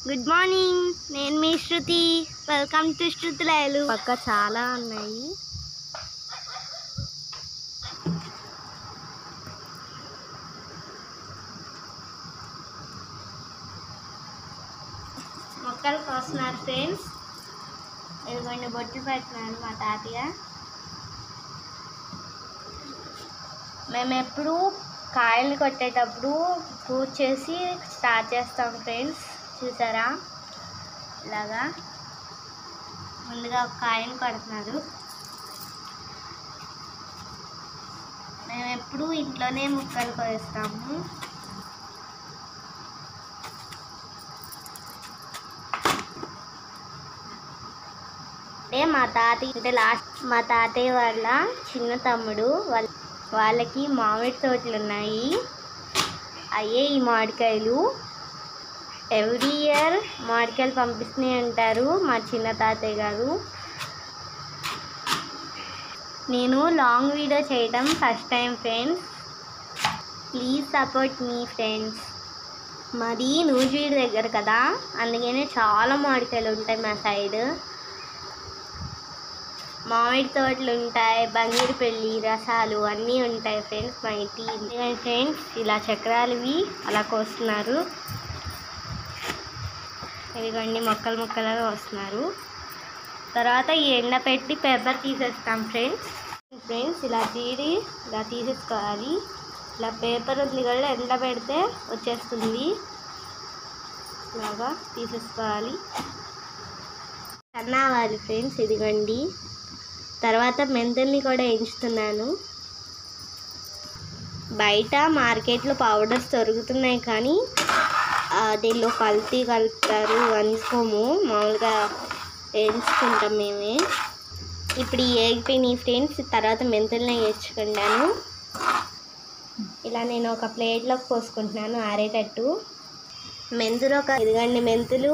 Good morning, నేను మీ శృతి. Welcome to శృతులయలు. పక్క చాలా ఉన్నాయి. మొక్కలు కోస్తున్నారు ఫ్రెండ్స్. ఇదిగోండి బొట్లు పెట్టినాను మా తాతయ్య. మేము ఎప్పుడు కాయలు కొట్టేటప్పుడు పూజ చేసి స్టార్ట్ చేస్తాం ఫ్రెండ్స్. చూసారా, ఇలాగా ముందుగా ఒక కాయను కొడుతున్నారు. మేము ఎప్పుడు ఇంట్లోనే ముక్కలు కోస్తాము. అంటే మా తాతయ్య వాళ్ళ చిన్న తమ్ముడు వాళ్ళకి మామిడి తోటలు ఉన్నాయి. అయ్యే ఈ మామిడికాయలు ఎవ్రీ ఇయర్ మామిడికాయలు పంపిస్తూనే ఉంటారు మా చిన్న తాతయ్య గారు. నేను లాంగ్ వీడియో చేయడం first time friends. Please support me friends. మాది నూజివీడు దగ్గర కదా, అందుకనే చాలా మామిడికాయలు ఉంటాయి మా సైడ్. మామిడి తోటలు ఉంటాయి, బంగిరిపల్లి రసాలు అన్నీ ఉంటాయి ఫ్రెండ్స్ మా ఇంటి. ఫ్రెండ్స్ ఇలా చక్రాలవి అలా కోస్తున్నారు. ఇదిగోండి మొక్కలు మొక్కలుగా వస్తున్నారు. తర్వాత ఈ ఎండ పెట్టి పేపర్ తీసేస్తాం ఫ్రెండ్స్ ఇలా ఇలా తీసేసుకోవాలి. ఇలా పేపర్ ఉంది కూడా ఎండ పెడితే వచ్చేస్తుంది. ఇలాగా తీసేసుకోవాలి. సన్నావాలి ఫ్రెండ్స్. ఇదిగోండి తర్వాత మెంతుల్ని కూడా ఎంచుతున్నాను. బయట మార్కెట్లో పౌడర్స్ దొరుకుతున్నాయి కానీ దీనిలో కల్తీ కలుపుతారు, అనుకోము. మామూలుగా ఎంచుకుంటాం మేమే. ఇప్పుడు ఈ ఏగిపోయినాయి ఫ్రెండ్స్. తర్వాత మెంతుల్ని వేసుకుంటాను. ఇలా నేను ఒక ప్లేట్లోకి పోసుకుంటున్నాను ఆరేటట్టు. ఇదిగండి మెంతులు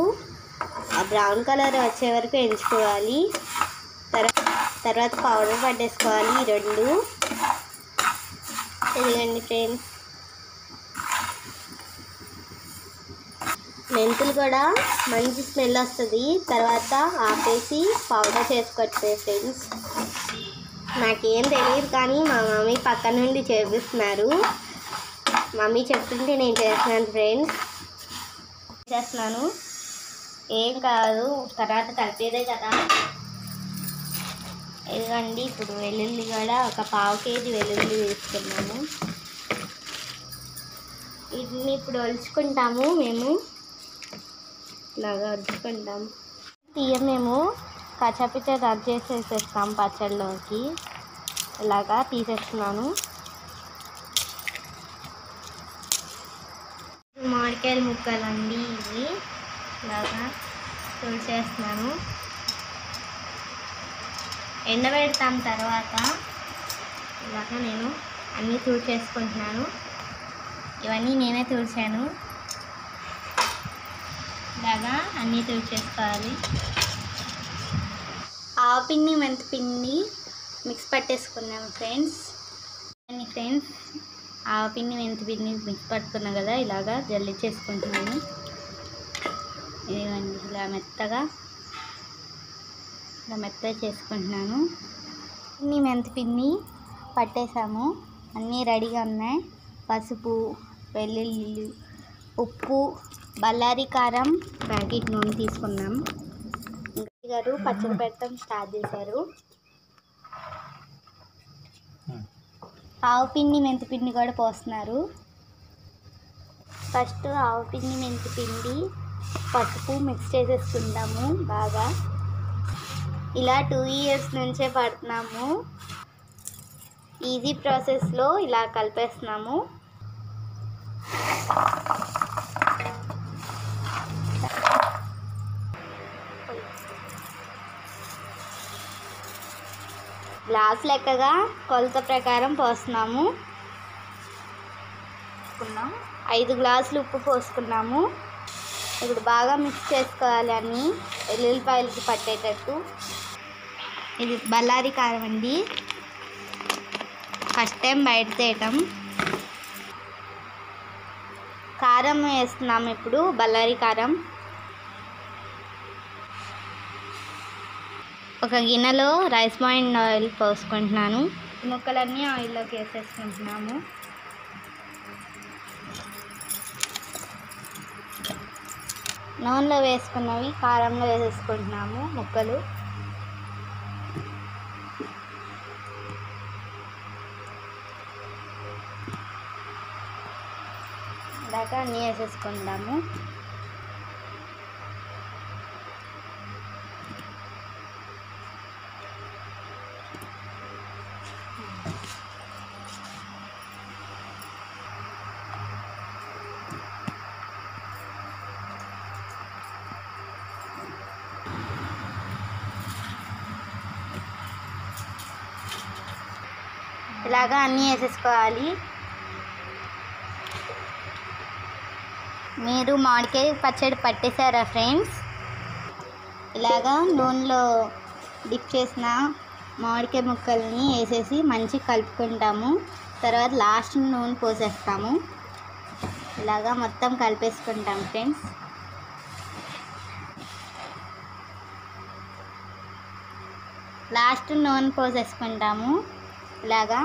బ్రౌన్ కలర్ వచ్చే వరకు ఎంచుకోవాలి. తర్వాత పౌడర్ పట్టేసుకోవాలి ఈ రెండు. ఇదిగండి ఫ్రెండ్స్, మెంతులు కూడా మంచి స్మెల్ వస్తుంది. తర్వాత ఆపేసి పౌడర్ చేసుకోవచ్చు ఫ్రెండ్స్. నాకేం తెలియదు కానీ మా మమ్మీ పక్క నుండి చేపిస్తున్నారు. మమ్మీ చెప్తుంటే నేను చేస్తున్నాను ఫ్రెండ్స్. చేస్తున్నాను, ఏం కాదు, తర్వాత కలిపేదే కదా. ఇదిగండి ఇప్పుడు వెల్లుల్లి కూడా ఒక 1/2 కేజీ వెల్లుల్లి వేసుకున్నాము. వీటిని ఇప్పుడు ఒలుచుకుంటాము. మేము ఇలాగా ఒలుచుకుంటాము. మేము కచ్చపిచ్చ రబ్ చేసేసేస్తాం పచ్చళ్ళలోకి. ఇలాగా తీసేస్తున్నాను. మామిడికాయల ముక్కలండి ఇవి. ఇలాగా తుడిచేస్తున్నాను. ఎండబెడతాం తర్వాత. ఇలాగా నేను అన్నీ తుడిచేసుకుంటున్నాను. ఇవన్నీ నేనే తుడిచాను. ఇలాగా అన్నీ తుడిచేసుకోవాలి. ఆవపిండి మెంతిపిండి మిక్స్ పట్టేసుకున్నాము ఫ్రెండ్స్. ఆవపిండి మెంతిపిండి మిక్స్ పట్టుకున్నాం కదా, ఇలాగా జల్లించేసుకుంటున్నాను. ఇదిగోండి ఇలా మెత్తగా చేసుకుంటున్నాను. మెంతిపిండి పట్టేసాము. అన్నీ రెడీగా ఉన్నాయి. పసుపు, వెల్లుల్లి, ఉప్పు, బల్లారి కారం, ప్యాకెట్ నూనె తీసుకున్నాం. గారు పచ్చడి పెట్టడం స్టార్ట్ చేశారు. ఆవపిండి మెంతిపిండి కూడా పోస్తున్నారు. ఫస్ట్ ఆవపిండి మెంతిపిండి పసుపు మిక్స్ చేసేసుకుంటాము బాగా. ఇలా 2 ఇయర్స్ నుంచే పడుతున్నాము. ఈజీ ప్రాసెస్లో ఇలా కలిపేస్తున్నాము. గ్లాస్ లెక్కగా కొలత ప్రకారం పోస్తున్నాము. 5 గ్లాసులు ఉప్పు పోసుకున్నాము. ఇప్పుడు బాగా మిక్స్ చేసుకోవాలి అన్నీ వెల్లుల్లిపాయలకి పట్టేటట్టు. ఇది బల్లారి కారం అండి. ఫస్ట్ టైం బయట తేయటం. కారం వేస్తున్నాము ఇప్పుడు, బల్లారి కారం. ఒక గిన్నెలో రైస్ బాయిల్డ్ ఆయిల్ పోసుకుంటున్నాను. ముక్కలన్నీ ఆయిల్లోకి వేసేసుకుంటున్నాము. నూనెలో వేసుకున్నవి కారంలో వేసేసుకుంటున్నాము ముక్కలు. ఇలాగ అన్నీ వేసేసుకుంటాము. ఇలాగా అన్నీ వేసేసుకోవాలి. మీరు మామిడికాయ పచ్చడి పట్టేశారా ఫ్రెండ్స్? ఇలాగా నూనెలో డిప్ చేసిన మామిడికాయ ముక్కల్ని వేసేసి మంచిగా కలుపుకుంటాము. తర్వాత లాస్ట్ నూనె పోసేస్తాము. ఇలాగా మొత్తం కలిపేసుకుంటాం ఫ్రెండ్స్. లాస్ట్ నూనె పోసేసుకుంటాము. ఇలాగా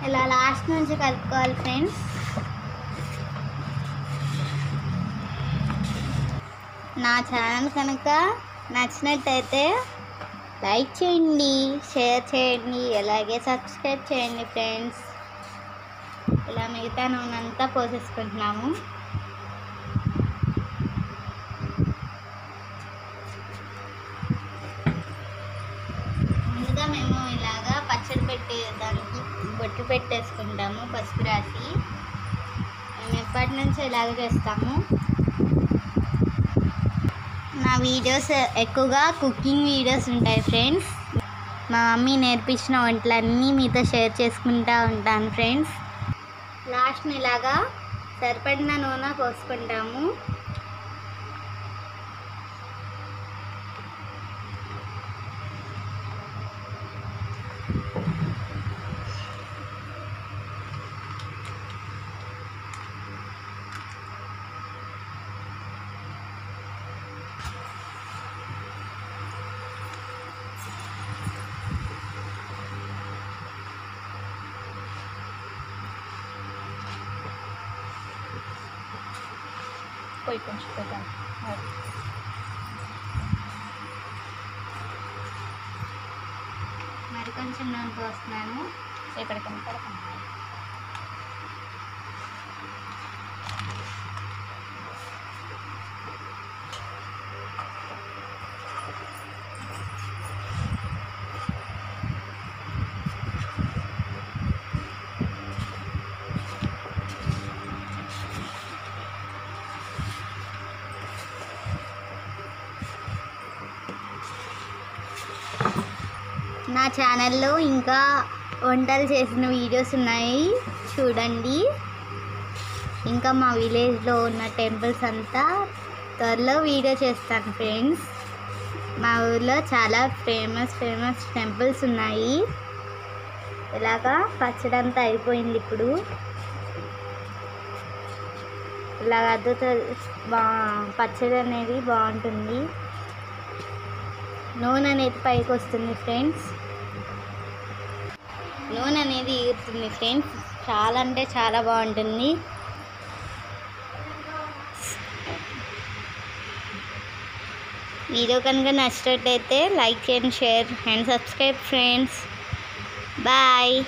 ఇలా లాస్ట్ నుంచి కలుపుకోవాలి ఫ్రెండ్స్. నా ఛానల్ కనుక నచ్చినట్టయితే లైక్ చేయండి, షేర్ చేయండి, అలాగే సబ్స్క్రైబ్ చేయండి ఫ్రెండ్స్. ఇలా మిగతా నూనె అంతా పోసేసుకుంటున్నాము. ముందుగా మేము ఇలాగా పచ్చడి పెట్టేదానికి బొట్టు పెట్టేసుకుంటాము పసుపు రాసి. మేము ఎప్పటి నుంచో ఇలాగ చేస్తాము. నా వీడియోస్ ఎక్కువగా కుకింగ్ వీడియోస్ ఉంటాయి ఫ్రెండ్స్. మా మమ్మీ నేర్పించిన వంటలన్నీ మీతో షేర్ చేసుకుంటూ ఉంటాను ఫ్రెండ్స్. లాస్ట్ని ఇలాగా సరిపడిన నూనె పోసుకుంటాము. పొయ్యి కొంచెం పెడతాం. మరి కొంచెం నూనె పోస్తున్నాను. ఎక్కడికైనా పడుతున్నాను. నా ఛానల్లో ఇంకా వంటలు చేసిన వీడియోస్ ఉన్నాయి, చూడండి. ఇంకా మా విలేజ్లో ఉన్న టెంపుల్స్ అంతా త్వరలో వీడియో చేస్తాను ఫ్రెండ్స్. మా ఊర్లో చాలా ఫేమస్ టెంపుల్స్ ఉన్నాయి. ఇలాగా పచ్చడి అంతా అయిపోయింది. ఇప్పుడు ఇలాగ అద్దుతో పచ్చడి అనేది బాగుంటుంది. నూనె అనేది పైకి వస్తుంది ఫ్రెండ్స్. నూనె అనేది ఈరుతుంది ఫ్రెండ్స్. చాలా అంటే చాలా బాగుంటుంది. వీడియో కనుక నచ్చినట్టయితే లైక్ చేయండి, share and subscribe friends. Bye.